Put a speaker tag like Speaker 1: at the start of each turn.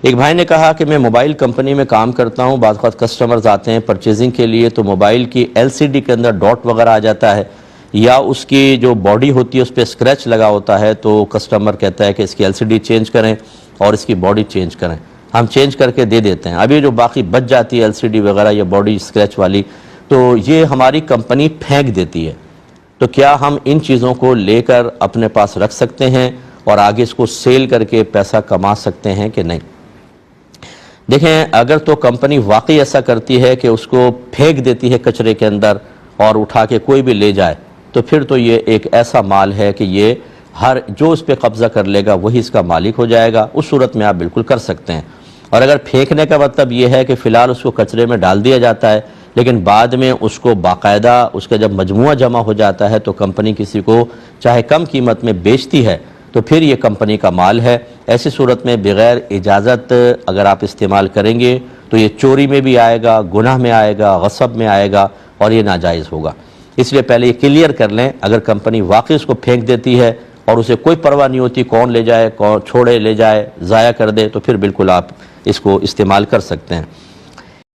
Speaker 1: ایک بھائی نے کہا کہ میں موبائل کمپنی میں کام کرتا ہوں، بعض وقت کسٹمرز آتے ہیں پرچیزنگ کے لیے تو موبائل کی LCD کے اندر ڈاٹ وغیرہ آ جاتا ہے یا اس کی جو باڈی ہوتی ہے اس پہ اسکریچ لگا ہوتا ہے، تو کسٹمر کہتا ہے کہ اس کی LCD چینج کریں اور اس کی باڈی چینج کریں، ہم چینج کر کے دے دیتے ہیں۔ ابھی جو باقی بچ جاتی ہے LCD وغیرہ یا باڈی اسکریچ والی، تو یہ ہماری کمپنی پھینک دیتی ہے، تو کیا ہم ان چیزوں کو لے کر اپنے پاس رکھ سکتے ہیں اور آگے اس کو سیل کر کے پیسہ کما سکتے ہیں کہ نہیں؟ دیکھیں، اگر تو کمپنی واقعی ایسا کرتی ہے کہ اس کو پھینک دیتی ہے کچرے کے اندر اور اٹھا کے کوئی بھی لے جائے، تو پھر تو یہ ایک ایسا مال ہے کہ یہ جو اس پہ قبضہ کر لے گا وہی اس کا مالک ہو جائے گا، اس صورت میں آپ بالکل کر سکتے ہیں۔ اور اگر پھینکنے کا مطلب یہ ہے کہ فی الحال اس کو کچرے میں ڈال دیا جاتا ہے لیکن بعد میں اس کو باقاعدہ اس کا جب مجموعہ جمع ہو جاتا ہے تو کمپنی کسی کو چاہے کم قیمت میں بیچتی ہے تو پھر یہ کمپنی کا مال ہے۔ ایسی صورت میں بغیر اجازت اگر آپ استعمال کریں گے تو یہ چوری میں بھی آئے گا، گناہ میں آئے گا، غصب میں آئے گا اور یہ ناجائز ہوگا۔ اس لیے پہلے یہ کلیئر کر لیں، اگر کمپنی واقعی اس کو پھینک دیتی ہے اور اسے کوئی پرواہ نہیں ہوتی کون لے جائے، کون چھوڑے لے جائے، ضائع کر دے، تو پھر بالکل آپ اس کو استعمال کر سکتے ہیں۔